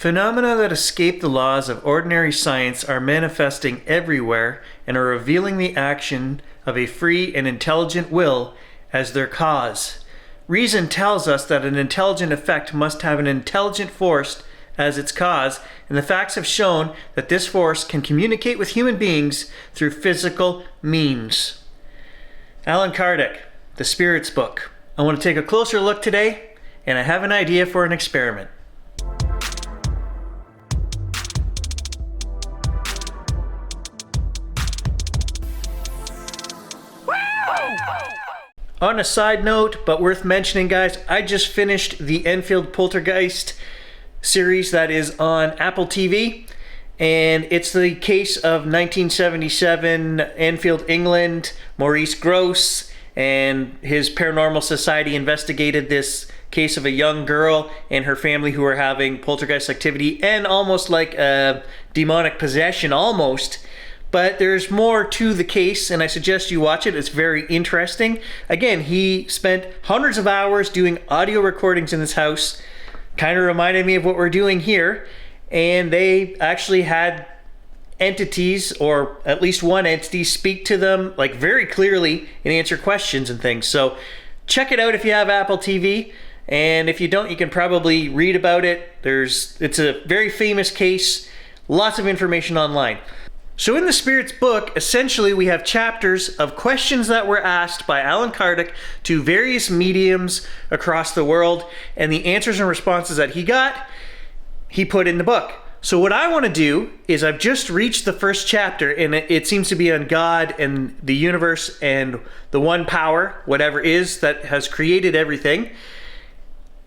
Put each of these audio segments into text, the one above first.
Phenomena that escape the laws of ordinary science are manifesting everywhere and are revealing the action of a free and intelligent will as their cause. Reason tells us that an intelligent effect must have an intelligent force as its cause, and the facts have shown that this force can communicate with human beings through physical means. Allan Kardec, The Spirits Book. I want to take a closer look today, and I have an idea for an experiment. On a side note, but worth mentioning, guys, I just finished the Enfield Poltergeist series that is on Apple TV, and it's the case of 1977 Enfield, England. Maurice Grosse and his Paranormal Society investigated this case of a young girl and her family who were having poltergeist activity and almost like a demonic possession almost. But there's more to the case, and I suggest you watch it. It's very interesting. Again, he spent hundreds of hours doing audio recordings in his house. Kind of reminded me of what we're doing here. And they actually had entities, or at least one entity, speak to them like very clearly and answer questions and things. So check it out if you have Apple TV. And if you don't, you can probably read about it. It's a very famous case. Lots of information online. So in the Spirits book, essentially we have chapters of questions that were asked by Allan Kardec to various mediums across the world, and the answers and responses that he got, he put in the book. So what I want to do is, I've just reached the first chapter, and it seems to be on God and the universe and the one power, whatever is, that has created everything.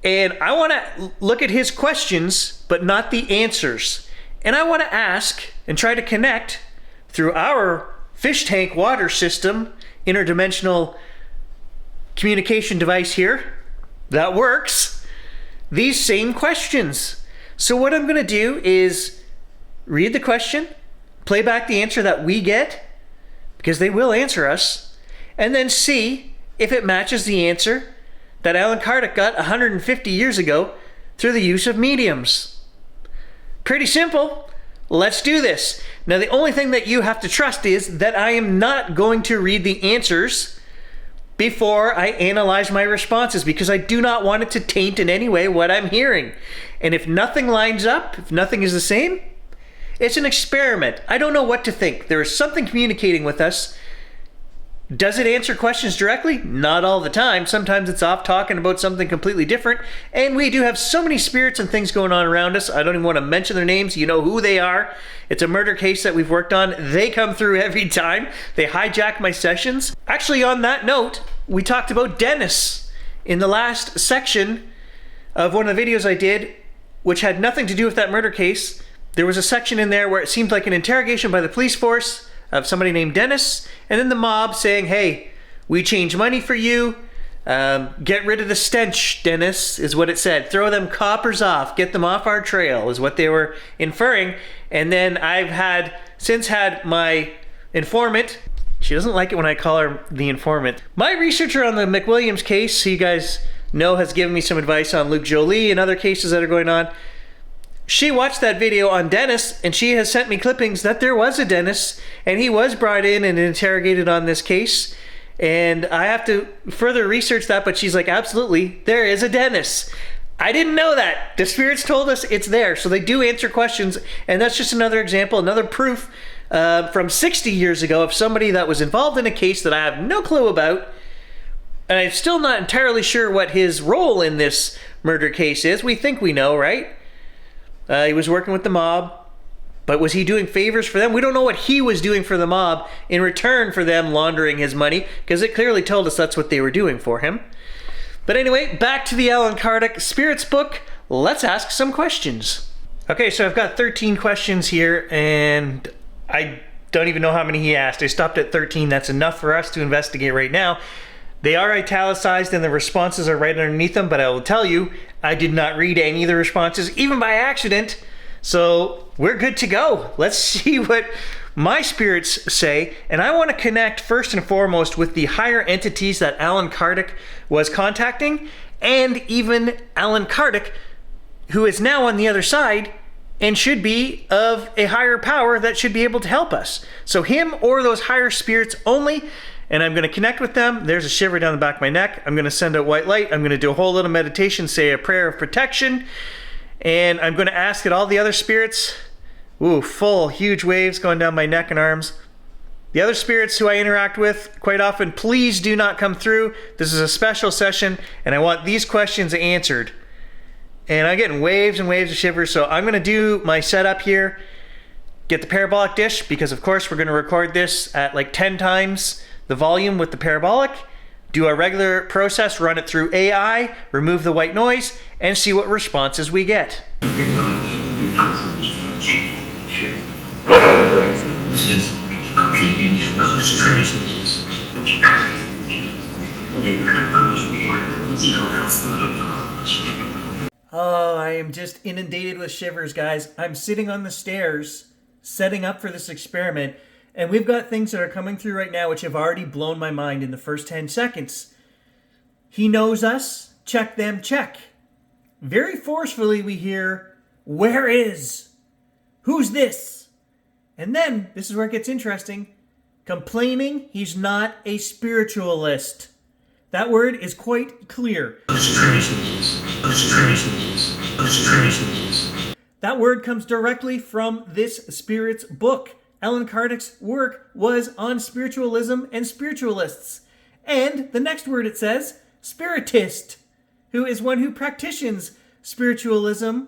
And I want to look at his questions, but not the answers. And I want to ask and try to connect through our fish tank water system, interdimensional communication device here that works, these same questions. So what I'm going to do is read the question, play back the answer that we get, because they will answer us, and then see if it matches the answer that Allan Kardec got 150 years ago through the use of mediums. Pretty simple. Let's do this. Now, the only thing that you have to trust is that I am not going to read the answers before I analyze my responses, because I do not want it to taint in any way what I'm hearing. And if nothing lines up, if nothing is the same, it's an experiment. I don't know what to think. There is something communicating with us. Does it answer questions directly? Not all the time. Sometimes it's off talking about something completely different. And we do have so many spirits and things going on around us. I don't even want to mention their names. You know who they are. It's a murder case that we've worked on. They come through every time. They hijack my sessions. Actually, on that note, we talked about Dennis in the last section of one of the videos I did, which had nothing to do with that murder case. There was a section in there where it seemed like an interrogation by the police force of somebody named Dennis, and then the mob saying, hey, we change money for you, get rid of the stench, Dennis, is what it said. Throw them coppers off, get them off our trail, is what they were inferring. And then I've since had my informant, she doesn't like it when I call her the informant, my researcher on the McWilliams case, who you guys know has given me some advice on Luke Jolie and other cases that are going on. She watched that video on Dennis, and she has sent me clippings that there was a Dennis, and he was brought in and interrogated on this case. And I have to further research that, but she's like, absolutely, there is a Dennis. I didn't know that. The spirits told us it's there. So they do answer questions, and that's just another example, another proof from 60 years ago of somebody that was involved in a case that I have no clue about. And I'm still not entirely sure what his role in this murder case is. We think we know, right? He was working with the mob, but was he doing favors for them? We don't know what he was doing for the mob in return for them laundering his money, because it clearly told us that's what they were doing for him. But anyway, back to the Allan Kardec Spirits book. Let's ask some questions. Okay, so I've got 13 questions here, and I don't even know how many he asked. I stopped at 13. That's enough for us to investigate right now. They are italicized and the responses are right underneath them, but I will tell you, I did not read any of the responses, even by accident. So we're good to go. Let's see what my spirits say. And I want to connect first and foremost with the higher entities that Allan Kardec was contacting, and even Allan Kardec, who is now on the other side, and should be of a higher power that should be able to help us. So him or those higher spirits only, and I'm going to connect with them. There's a shiver down the back of my neck. I'm going to send out white light. I'm going to do a whole little meditation, say a prayer of protection, and I'm going to ask that all the other spirits, full, huge waves going down my neck and arms. The other spirits who I interact with quite often, please do not come through. This is a special session, and I want these questions answered. And I'm getting waves and waves of shivers, so I'm going to do my setup here. Get the parabolic dish, because of course we're going to record this at like 10 times the volume with the parabolic. Do a regular process, run it through AI, remove the white noise, and see what responses we get. Oh, I am just inundated with shivers, guys. I'm sitting on the stairs, setting up for this experiment, and we've got things that are coming through right now which have already blown my mind in the first 10 seconds. He knows us. Check them, check. Very forcefully we hear, where is? Who's this? And then, this is where it gets interesting, complaining he's not a spiritualist. That word is quite clear. That word comes directly from this spirit's book. Allan Kardec's work was on spiritualism and spiritualists. And the next word it says, spiritist, who is one who practitions spiritualism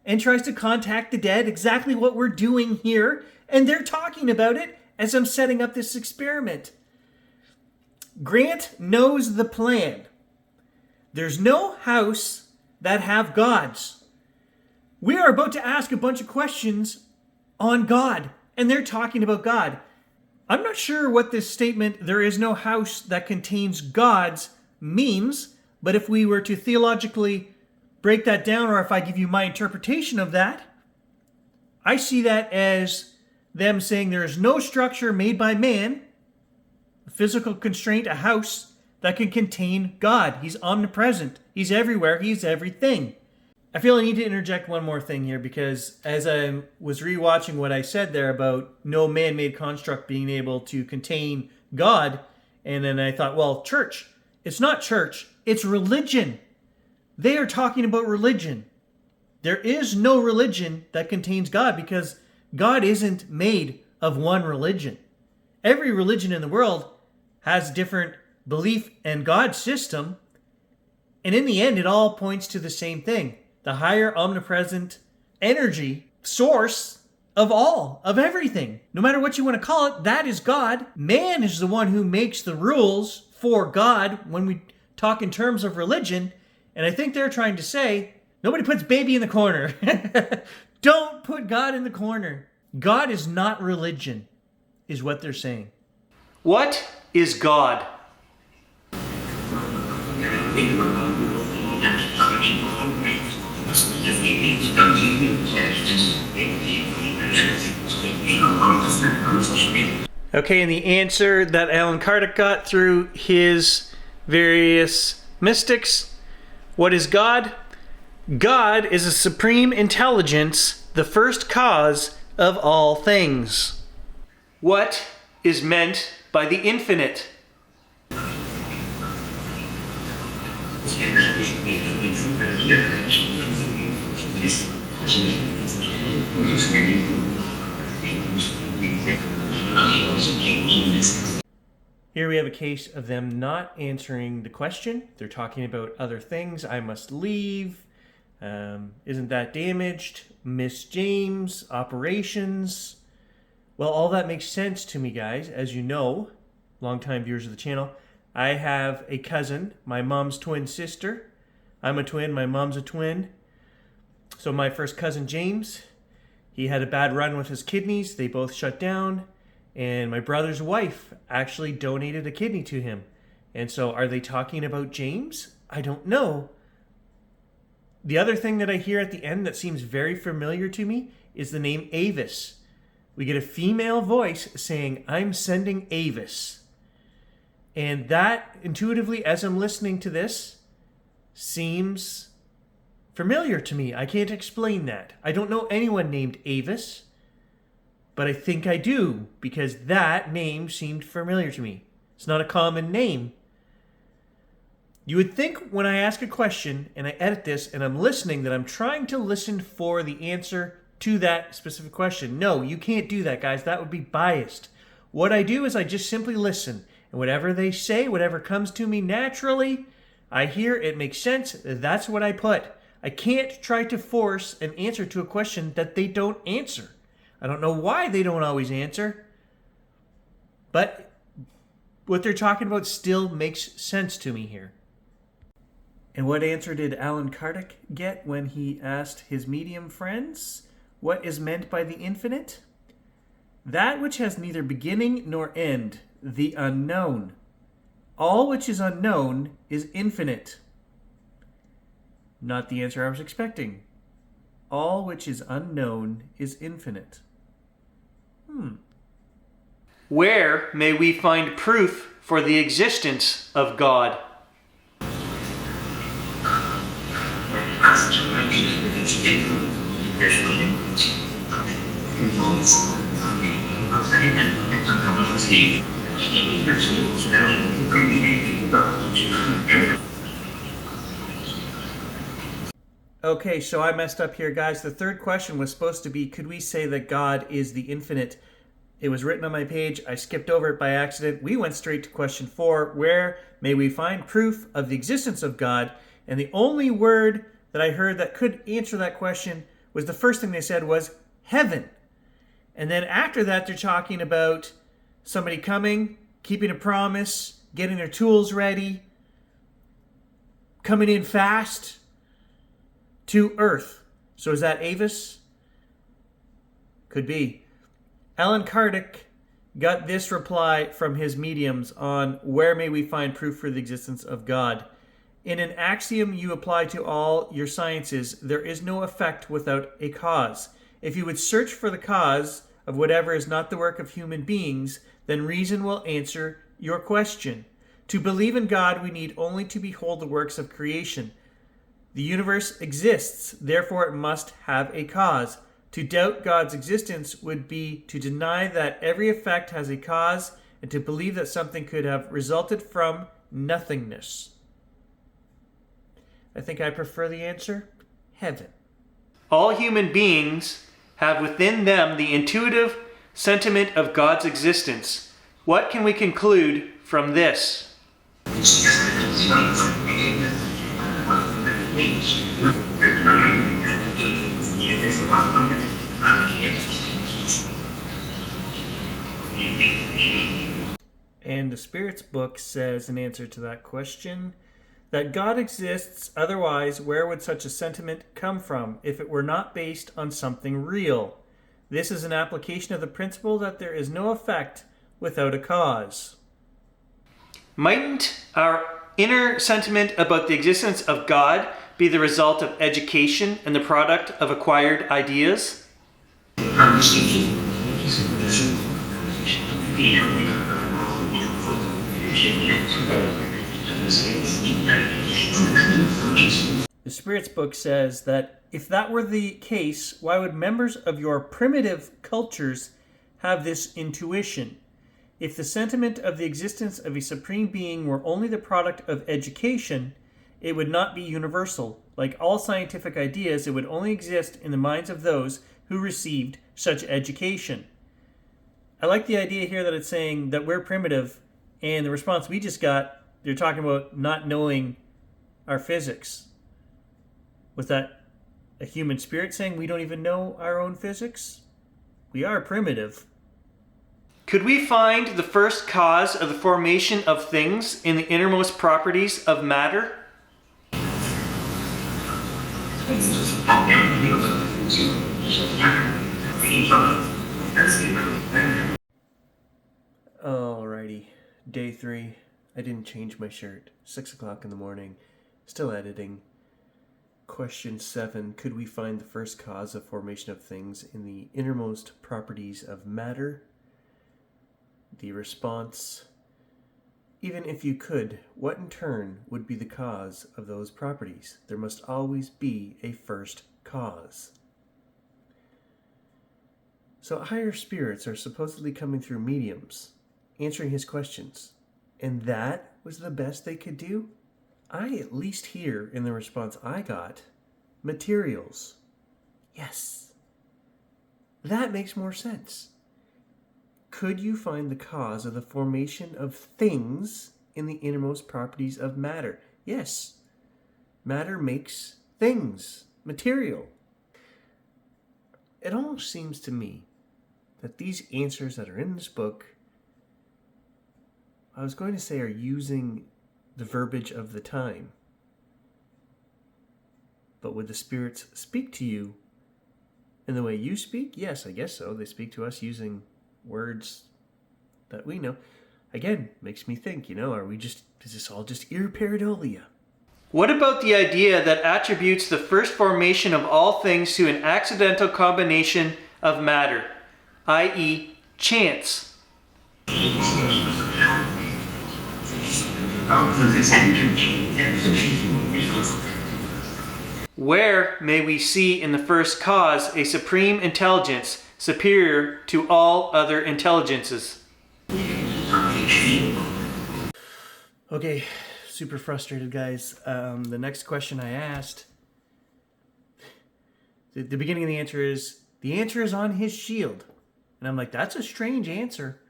and tries to contact the dead, exactly what we're doing here. And they're talking about it as I'm setting up this experiment. Grant knows the plan. There's no house that have gods. We are about to ask a bunch of questions on God, and they're talking about God. I'm not sure what this statement, there is no house that contains gods, means, but if we were to theologically break that down, or if I give you my interpretation of that, I see that as them saying there is no structure made by man, a physical constraint, a house, that can contain God. He's omnipresent. He's everywhere. He's everything. I feel I need to interject one more thing here, because as I was rewatching what I said there about no man-made construct being able to contain God, and then I thought, well, church. It's not church. It's religion. They are talking about religion. There is no religion that contains God, because God isn't made of one religion. Every religion in the world has different belief and God system, and in the end, it all points to the same thing. The higher omnipresent energy source of all, of everything. No matter what you want to call it, that is God. Man is the one who makes the rules for God when we talk in terms of religion, and I think they're trying to say, nobody puts baby in the corner. Don't put God in the corner. God is not religion, is what they're saying. What is God? Okay, and the answer that Allan Kardec got through his various mystics, what is God? God is a supreme intelligence, the first cause of all things. What is meant by the infinite? Here we have a case of them not answering the question. They're talking about other things. I must leave. Isn't that damaged? Miss James, operations. Well, all that makes sense to me, guys. As you know, longtime viewers of the channel, I have a cousin, my mom's twin sister. I'm a twin, my mom's a twin. So my first cousin, James, he had a bad run with his kidneys. They both shut down. And my brother's wife actually donated a kidney to him. And so are they talking about James? I don't know. The other thing that I hear at the end that seems very familiar to me is the name Avis. We get a female voice saying, I'm sending Avis. And that intuitively, as I'm listening to this, seems familiar to me. I can't explain that. I don't know anyone named Avis, but I think I do because that name seemed familiar to me. It's not a common name. You would think when I ask a question and I edit this and I'm listening that I'm trying to listen for the answer to that specific question. No, you can't do that, guys. That would be biased. What I do is I just simply listen. And whatever they say, whatever comes to me naturally, I hear it makes sense. That's what I put. I can't try to force an answer to a question that they don't answer. I don't know why they don't always answer. But what they're talking about still makes sense to me here. And what answer did Allan Kardec get when he asked his medium friends what is meant by the infinite? That which has neither beginning nor end, the unknown. All which is unknown is infinite. Not the answer I was expecting. All which is unknown is infinite. Where may we find proof for the existence of God? Okay, so I messed up here, guys. The third question was supposed to be, could we say that God is the infinite? It was written on my page. I skipped over it by accident. We went straight to question 4. Where may we find proof of the existence of God? And the only word that I heard that could answer that question was the first thing they said was heaven. And then after that, they're talking about somebody coming, keeping a promise, getting their tools ready, coming in fast to Earth. So is that Avis? Could be. Allan Kardec got this reply from his mediums on where may we find proof for the existence of God. In an axiom you apply to all your sciences, there is no effect without a cause. If you would search for the cause of whatever is not the work of human beings, then reason will answer your question. To believe in God, we need only to behold the works of creation. The universe exists, therefore it must have a cause. To doubt God's existence would be to deny that every effect has a cause and to believe that something could have resulted from nothingness. I think I prefer the answer, heaven. All human beings have within them the intuitive sentiment of God's existence. What can we conclude from this? And the Spirit's book says, in answer to that question, that God exists, otherwise where would such a sentiment come from if it were not based on something real? This is an application of the principle that there is no effect without a cause. Mightn't our inner sentiment about the existence of God be the result of education and the product of acquired ideas? The Spirit's book says that if that were the case, why would members of your primitive cultures have this intuition? If the sentiment of the existence of a supreme being were only the product of education, it would not be universal. Like all scientific ideas, it would only exist in the minds of those who received such education. I like the idea here that it's saying that we're primitive, and the response we just got, they're talking about not knowing our physics. Was that a human spirit saying we don't even know our own physics? We are primitive. Could we find the first cause of the formation of things in the innermost properties of matter? Alrighty, day 3. I didn't change my shirt. 6 o'clock in the morning. Still editing. Question 7. Could we find the first cause of formation of things in the innermost properties of matter? The response Even if you could, what in turn would be the cause of those properties? There must always be a first cause. So higher spirits are supposedly coming through mediums, answering his questions. And that was the best they could do? I at least hear in the response I got, materials. Yes. That makes more sense. Could you find the cause of the formation of things in the innermost properties of matter? Yes. Matter makes things, material. It almost seems to me that these answers that are in this book, I was going to say, are using the verbiage of the time. But would the spirits speak to you in the way you speak? Yes, I guess so. They speak to us using words that we know. Again, makes me think, is this all just ear pareidolia? What about the idea that attributes the first formation of all things to an accidental combination of matter, i.e., chance? Where may we see in the first cause a supreme intelligence superior to all other intelligences? Okay, super frustrated, guys. The next question I asked, the beginning of the answer is on his shield. And I'm like, that's a strange answer.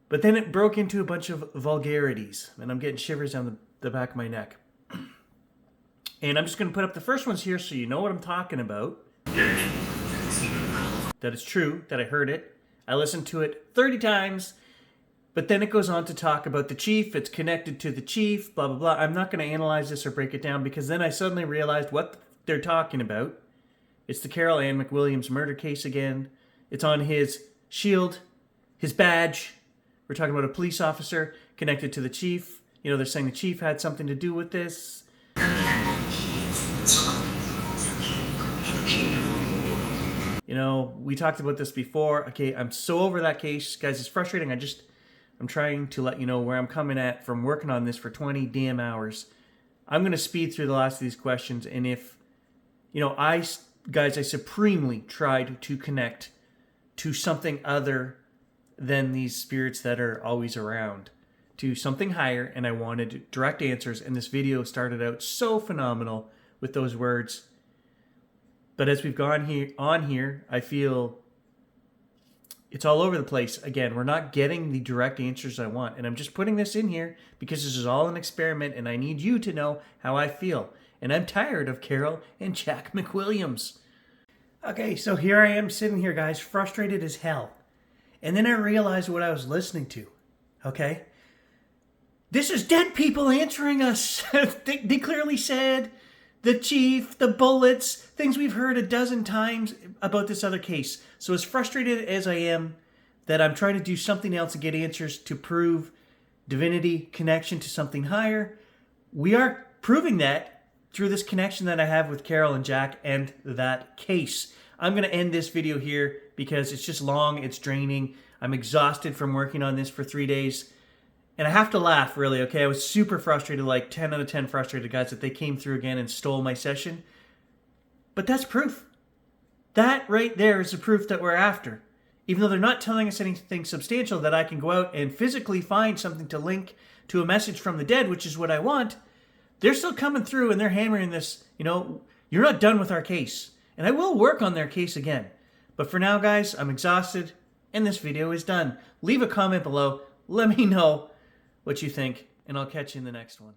But then it broke into a bunch of vulgarities, and I'm getting shivers down the back of my neck. And I'm just going to put up the first ones here so you know what I'm talking about. That it's true, that I heard it. I listened to it 30 times, but then it goes on to talk about the chief. It's connected to the chief, blah, blah, blah. I'm not going to analyze this or break it down because then I suddenly realized what they're talking about. It's the Carol Ann McWilliams murder case again. It's on his shield, his badge. We're talking about a police officer connected to the chief. They're saying the chief had something to do with this. We talked about this before. Okay, I'm so over that case. Guys, it's frustrating. I'm trying to let you know where I'm coming at from working on this for 20 damn hours. I'm going to speed through the last of these questions. And if, I supremely tried to connect to something other than these spirits that are always around, to something higher, and I wanted direct answers. And this video started out so phenomenal with those words. But as we've gone here, I feel it's all over the place. Again, we're not getting the direct answers I want. And I'm just putting this in here because this is all an experiment and I need you to know how I feel. And I'm tired of Carol and Jack McWilliams. Okay, so here I am sitting here, guys, frustrated as hell. And then I realized what I was listening to. Okay? This is dead people answering us. They clearly said the chief, the bullets, things we've heard a dozen times about this other case. So as frustrated as I am that I'm trying to do something else and get answers to prove divinity connection to something higher, we are proving that through this connection that I have with Carol and Jack and that case. I'm going to end this video here because it's just long, it's draining. I'm exhausted from working on this for 3 days. And I have to laugh, really, okay? I was super frustrated, like 10 out of 10 frustrated guys that they came through again and stole my session. But that's proof. That right there is the proof that we're after. Even though they're not telling us anything substantial that I can go out and physically find something to link to a message from the dead, which is what I want, they're still coming through and they're hammering this, you're not done with our case. And I will work on their case again. But for now, guys, I'm exhausted and this video is done. Leave a comment below. Let me know what you think, and I'll catch you in the next one.